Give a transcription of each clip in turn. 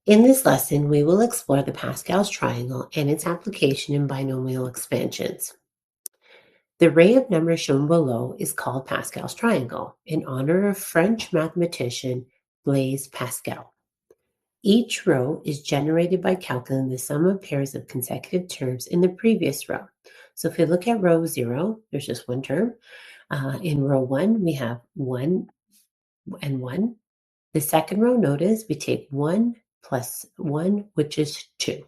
In this lesson, we will explore the Pascal's triangle and its application in binomial expansions. The array of numbers shown below is called Pascal's triangle in honor of French mathematician Blaise Pascal. Each row is generated by calculating the sum of pairs of consecutive terms in the previous row. So if we look at row 0, there's just one term. In row 1, we have 1 and 1. The second row, notice we take 1 plus 1, which is 2.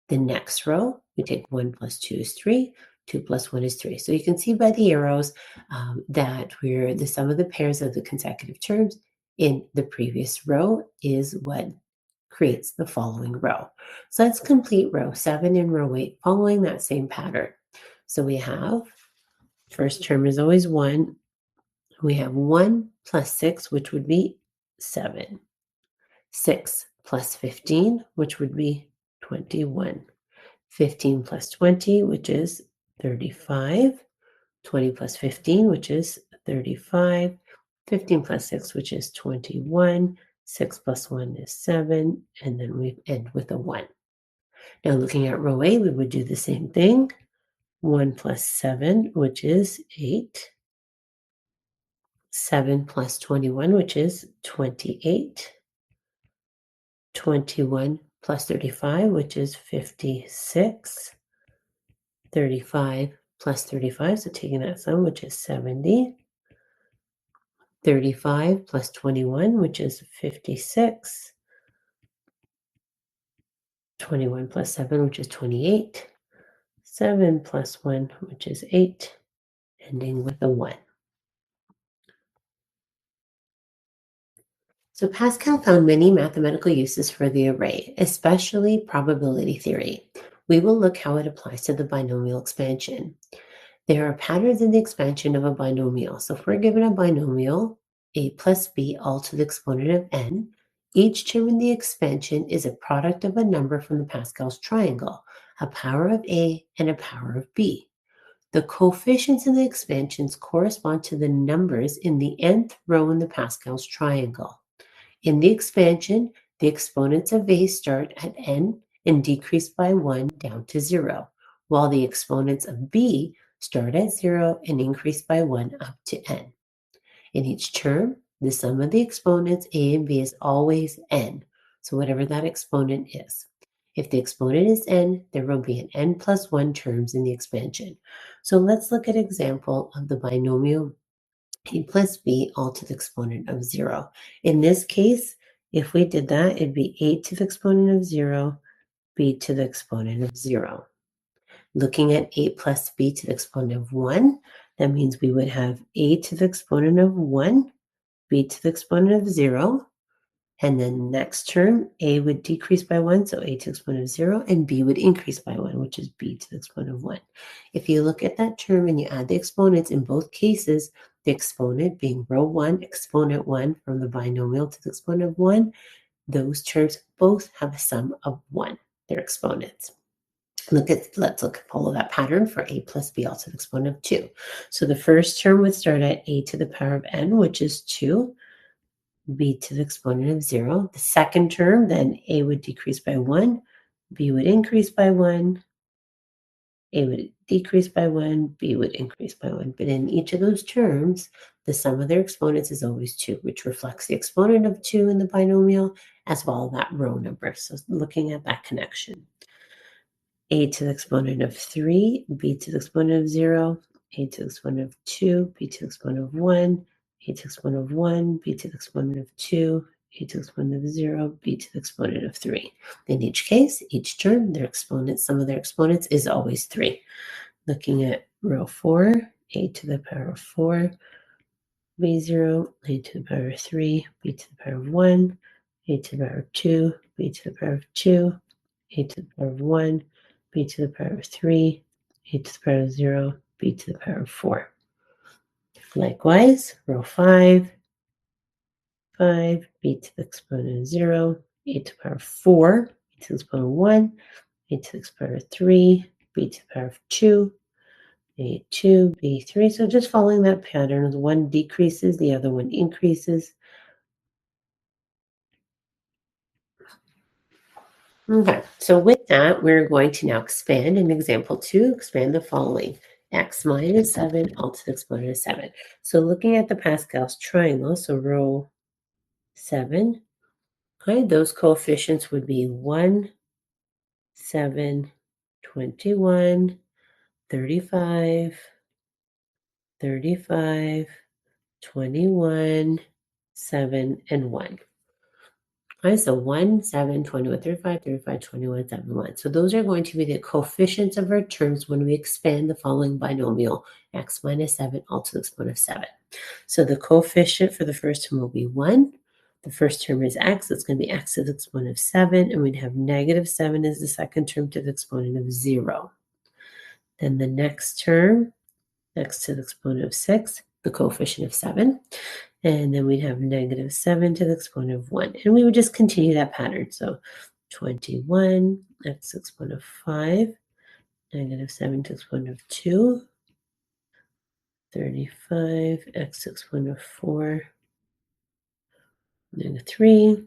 The next row, we take 1 plus 2 is 3. 2 plus 1 is 3. So you can see by the arrows that the sum of the pairs of the consecutive terms in the previous row is what creates the following row. So let's complete row 7 and row 8 following that same pattern. So we have, first term is always 1. We have 1 plus 6, which would be 7. 6 plus 15, which would be 21. 15 plus 20, which is 35. 20 plus 15, which is 35. 15 plus 6, which is 21. 6 plus 1 is 7. And then we end with a 1. Now looking at row A, we would do the same thing. 1 plus 7, which is 8. 7 plus 21, which is 28. 21 plus 35, which is 56. 35 plus 35, so taking that sum, which is 70. 35 plus 21, which is 56. 21 plus 7, which is 28. 7 plus 1, which is 8, ending with a 1. So Pascal found many mathematical uses for the array, especially probability theory. We will look how it applies to the binomial expansion. There are patterns in the expansion of a binomial. So if we're given a binomial, a plus b all to the exponent of n, each term in the expansion is a product of a number from the Pascal's triangle, a power of a and a power of b. The coefficients in the expansions correspond to the numbers in the nth row in the Pascal's triangle. In the expansion, the exponents of a start at n and decrease by 1 down to 0, while the exponents of b start at 0 and increase by 1 up to n. In each term, the sum of the exponents a and b is always n, so whatever that exponent is. If the exponent is n, there will be an n plus 1 terms in the expansion. So let's look at an example of the binomial a plus b all to the exponent of 0. In this case, if we did that, it'd be a to the exponent of 0, b to the exponent of 0. Looking at a plus b to the exponent of 1, that means we would have a to the exponent of 1, b to the exponent of 0, and then next term, a would decrease by 1, so a to the exponent of 0, and b would increase by 1, which is b to the exponent of 1. If you look at that term and you add the exponents, in both cases, the exponent being row 1, exponent 1 from the binomial to the exponent of 1, those terms both have a sum of 1, their exponents. Let's follow that pattern for a plus b all to the exponent of 2. So the first term would start at a to the power of n, which is 2. B to the exponent of 0. The second term, then a would decrease by 1, b would increase by 1, a would decrease by 1, b would increase by 1. But in each of those terms, the sum of their exponents is always 2, which reflects the exponent of 2 in the binomial as well as that row number. So looking at that connection. A to the exponent of 3, b to the exponent of 0, a to the exponent of 2, b to the exponent of 1, a to the exponent of 1, b to the exponent of 2, a to the exponent of 0, b to the exponent of 3. In each case, each term, sum of their exponents is always 3. Looking at row 4, a to the power of 4, b0, a to the power of 3, b to the power of 1, a to the power of 2, b to the power of 2, a to the power of 1, b to the power of 3, a to the power of 0, b to the power of 4. Likewise, row 5, 5, b to the exponent of 0, a to the power of 4, b to the exponent of 1, a to the power of 3, b to the power of 2, a2, b3. So just following that pattern, the one decreases, the other one increases. Okay, so with that, we're going to now expand in example 2, expand the following. X minus 7 all to the exponent of 7. So looking at the Pascal's triangle, so row 7, okay, those coefficients would be 1, 7, 21, 35, 35, 21, 7, and 1. Okay, so 1, 7, 21, 35, 35, 21, 7, 1. So those are going to be the coefficients of our terms when we expand the following binomial, x minus 7 all to the exponent of 7. So the coefficient for the first term will be 1. The first term is x. It's going to be x to the exponent of 7. And we'd have negative 7 as the second term to the exponent of 0. Then the next term, x to the exponent of 6, the coefficient of 7. And then we'd have negative 7 to the exponent of 1. And we would just continue that pattern. So 21, x to the exponent of 5, negative 7 to the exponent of 2, 35, x to the exponent of 4, negative 3,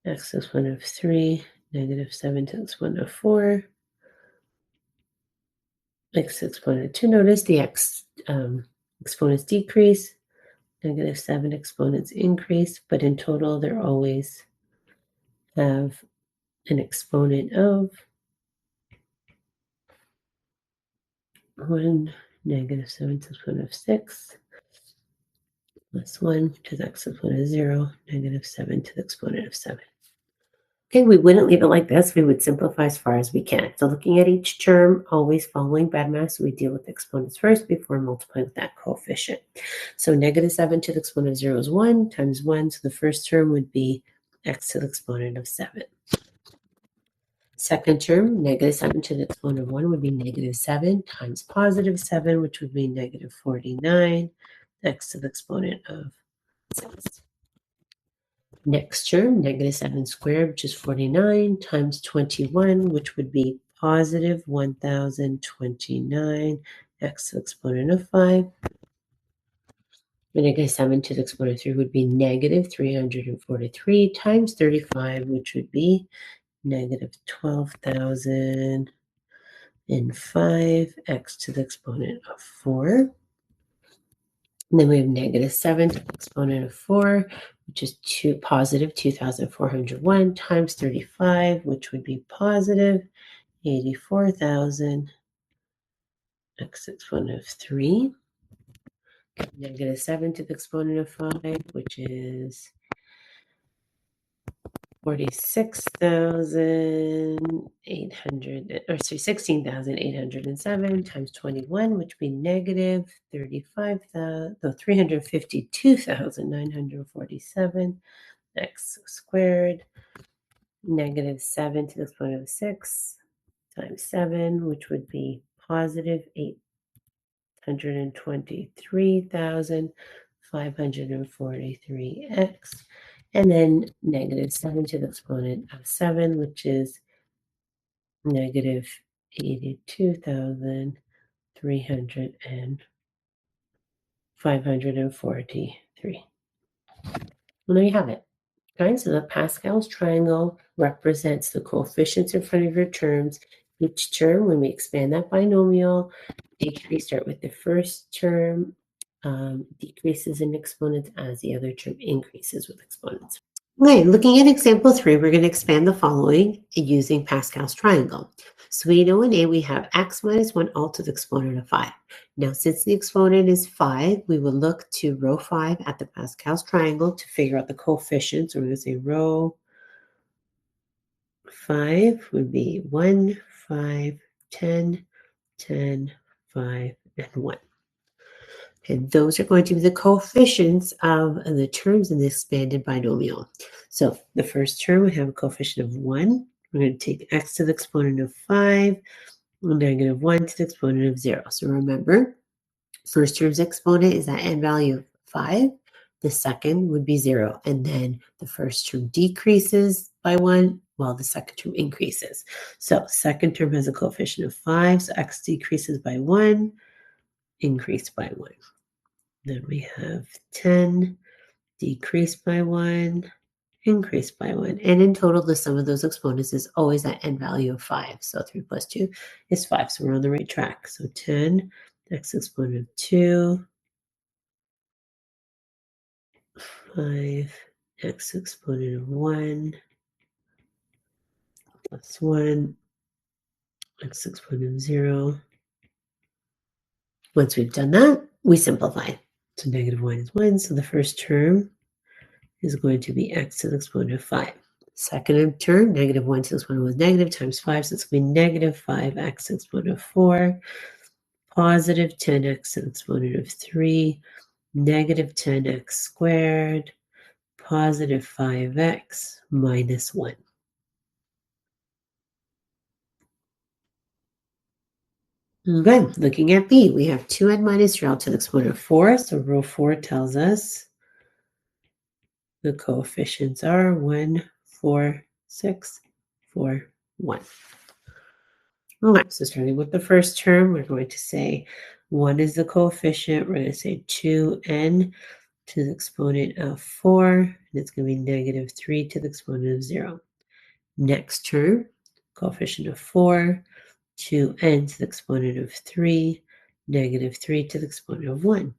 x to the exponent of 3, negative 7 to the exponent of 4, x to the exponent of 2. Notice the exponents decrease, negative 7 exponents increase, but in total, they're always have an exponent of 1, negative 7 to the exponent of 6, plus 1 to the exponent of 0, negative 7 to the exponent of 7. Okay, we wouldn't leave it like this. We would simplify as far as we can. So looking at each term, always following BADMAS, we deal with exponents first before multiplying with that coefficient. So negative 7 to the exponent of 0 is 1 times 1. So the first term would be x to the exponent of 7. Second term, negative 7 to the exponent of 1 would be negative 7 times positive 7, which would be negative 49, x to the exponent of 6. Next term, negative 7 squared, which is 49, times 21, which would be positive 1029, x to the exponent of 5. The negative 7 to the exponent of 3 would be negative 343 times 35, which would be negative 12,005, x to the exponent of 4. And then we have negative 7 to the exponent of 4, which is positive 2,401 times 35, which would be positive 84,000, x to the exponent of 3. Negative 7 to the exponent of 5, which is 16,807 times 21, which would be negative 352,947 x squared. Negative 7 to the exponent of 6 times 7, which would be positive 823,543x. And then negative 7 to the exponent of 7, which is negative 82,300 and 543. Well, there you have it. Okay, so the Pascal's triangle represents the coefficients in front of your terms. Each term, when we expand that binomial, we start with the first term, decreases in exponents as the other term increases with exponents. Okay, looking at example 3, we're going to expand the following using Pascal's triangle. So we know in A we have x minus 1 all to the exponent of 5. Now, since the exponent is 5, we will look to row 5 at the Pascal's triangle to figure out the coefficients. So we're going to say row 5 would be 1, 5, 10, 10, 5, and 1. And those are going to be the coefficients of the terms in the expanded binomial. So the first term, we have a coefficient of 1. We're going to take x to the exponent of 5, negative 1 to the exponent of 0. So remember, first term's exponent is that end value of 5. The second would be 0. And then the first term decreases by 1, while the second term increases. So second term has a coefficient of 5. So x decreases by 1, increase by 1. Then we have 10 decreased by 1, increase by 1. And in total, the sum of those exponents is always that n value of 5. So 3 plus 2 is 5. So we're on the right track. So 10 x exponent of 2, 5 x exponent of 1 plus 1 x exponent of 0. Once we've done that, we simplify. So negative 1 is 1. So the first term is going to be x to the exponent of 5. Second term, negative 1 to the exponent was negative times 5. So it's going to be negative 5x to the exponent of 4, positive 10x to the exponent of 3, negative 10x squared, positive 5x minus 1. Good. Looking at B, we have 2n minus 3 to the exponent of 4. So row 4 tells us the coefficients are 1, 4, 6, 4, 1. Okay, so starting with the first term, we're going to say 1 is the coefficient. We're going to say 2n to the exponent of 4, and it's going to be negative 3 to the exponent of 0. Next term, coefficient of 4, 2n to the exponent of 3, negative 3 to the exponent of 1.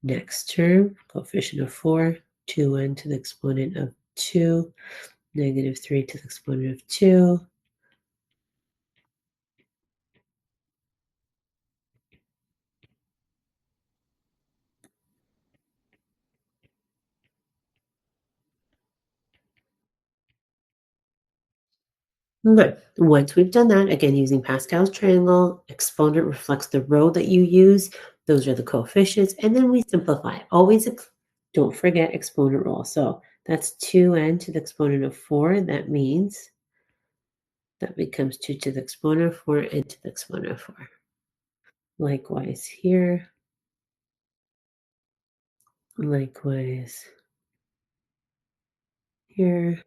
Next term, coefficient of 4, 2n to the exponent of 2, negative 3 to the exponent of 2. Good. Once we've done that, again, using Pascal's triangle, exponent reflects the row that you use. Those are the coefficients. And then we simplify. Always don't forget exponent rule. So that's 2n to the exponent of 4. That means that becomes 2 to the exponent of 4 and to the exponent of 4. Likewise here. Likewise here.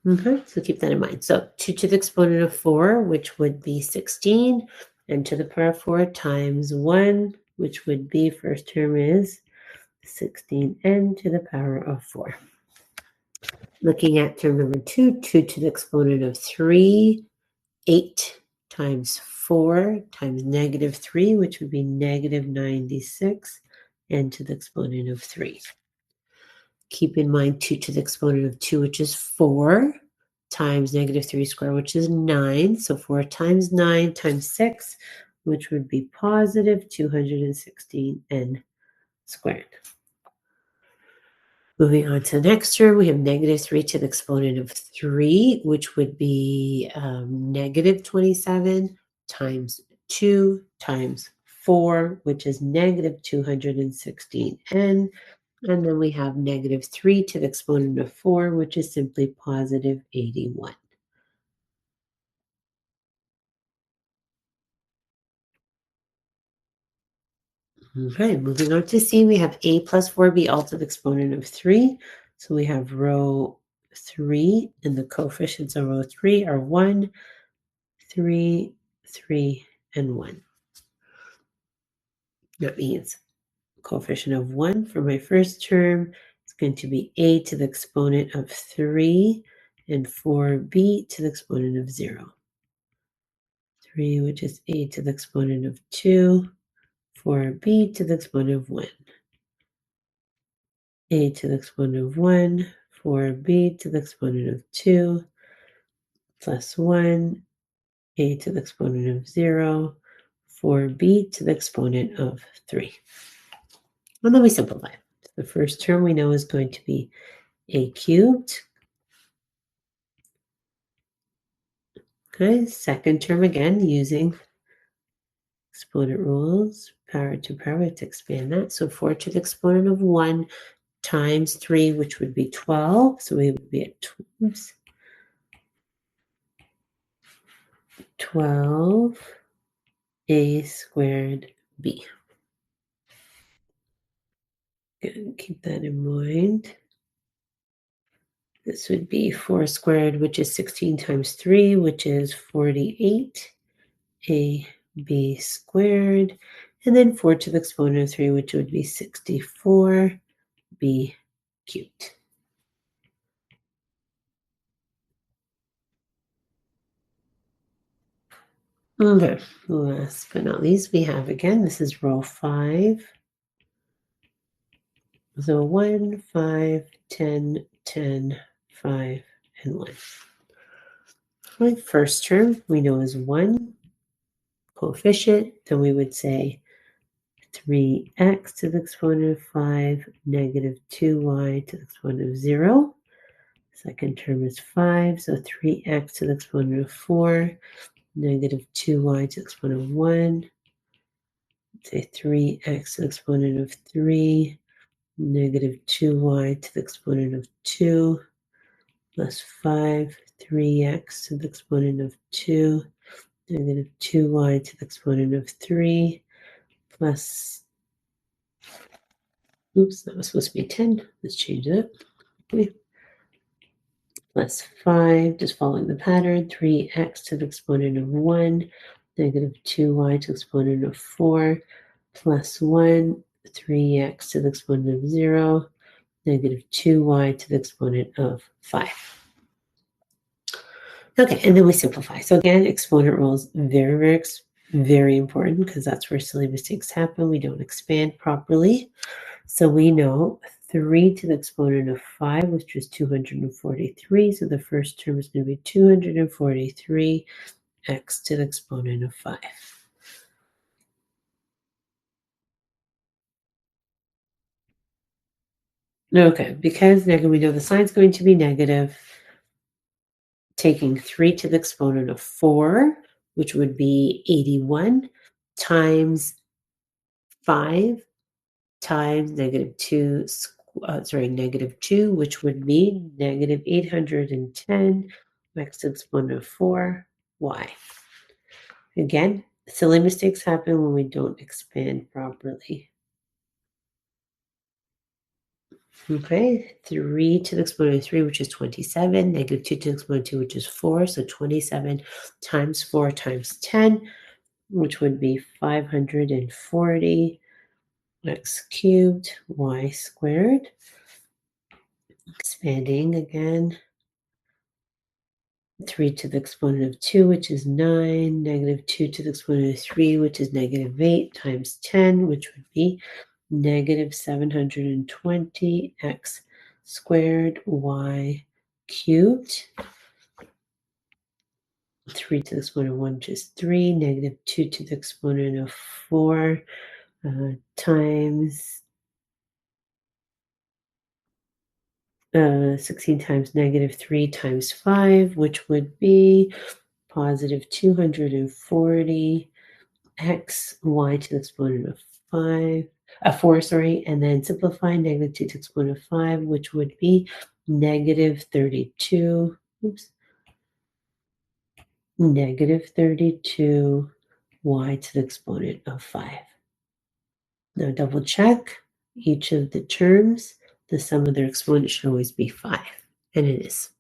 Okay, so keep that in mind. So 2 to the exponent of 4, which would be 16, and to the power of 4 times 1, which would be, first term is 16n to the power of 4. Looking at term number 2, 2 to the exponent of 3, 8 times 4 times negative 3, which would be negative 96, n to the exponent of 3. Keep in mind 2 to the exponent of 2, which is 4, times negative 3 squared, which is 9. So 4 times 9 times 6, which would be positive 216n squared. Moving on to the next term, we have negative 3 to the exponent of 3, which would be negative 27 times 2 times 4, which is negative 216n. And then we have negative 3 to the exponent of 4, which is simply positive 81. Okay, moving on to C, we have a plus 4b all to the exponent of 3. So we have row 3, and the coefficients of row 3 are 1, 3, 3, and 1. That means coefficient of 1 for my first term is going to be a to the exponent of 3, and 4b to the exponent of 0. 3, which is a to the exponent of 2, 4b to the exponent of 1. A to the exponent of 1, 4b to the exponent of 2, plus 1, a to the exponent of 0, 4b to the exponent of 3. And then we simplify. The first term we know is going to be a cubed. Okay, second term again using exponent rules, power to power to expand that. So 4 to the exponent of 1 times 3, which would be 12. So we would be at 12 a squared b. Again, keep that in mind. This would be 4 squared, which is 16 times 3, which is 48 a b squared. And then 4 to the exponent of 3, which would be 64 be cubed. Okay, last but not least, we have again, this is row 5. So 1, 5, 10, 10, 5, and 1. My first term we know is 1 coefficient, then we would say 3x to the exponent of 5, negative 2y to the exponent of 0. Second term is 5, so 3x to the exponent of 4, negative 2y to the exponent of 1. Say 3x to the exponent of 3, negative 2y to the exponent of 2, plus 5, 3x to the exponent of 2, negative 2y to the exponent of 3, plus, oops, that was supposed to be 10. Let's change that. Okay. Plus 5, just following the pattern, 3x to the exponent of 1, negative 2y to the exponent of 4, plus 1, 3x to the exponent of 0, negative 2y to the exponent of 5. Okay, and then we simplify. So again, exponent rules, very important because that's where silly mistakes happen. We don't expand properly. So we know 3 to the exponent of 5, which is 243. So the first term is going to be 243 x to the exponent of 5. Okay, because we know the sign is going to be negative, taking 3 to the exponent of 4, which would be 81, times 5 times negative 2, negative 2, which would be negative 810 x to the exponent of 4, y. Again, silly mistakes happen when we don't expand properly. Okay, 3 to the exponent of 3, which is 27, negative 2 to the exponent of 2, which is 4, so 27 times 4 times 10, which would be 540 x cubed, y squared. Expanding again, 3 to the exponent of 2, which is 9, negative 2 to the exponent of 3, which is negative 8, times 10, which would be negative 720 x squared, y cubed. 3 to the exponent of 1, which is 3, negative 2 to the exponent of 4, times 16 times negative 3 times 5, which would be positive 240 x y to the exponent of 4, and then simplify negative 2 to the exponent of 5, which would be negative 32, negative 32 y to the exponent of 5. Now double check each of the terms. The sum of their exponents should always be 5, and it is.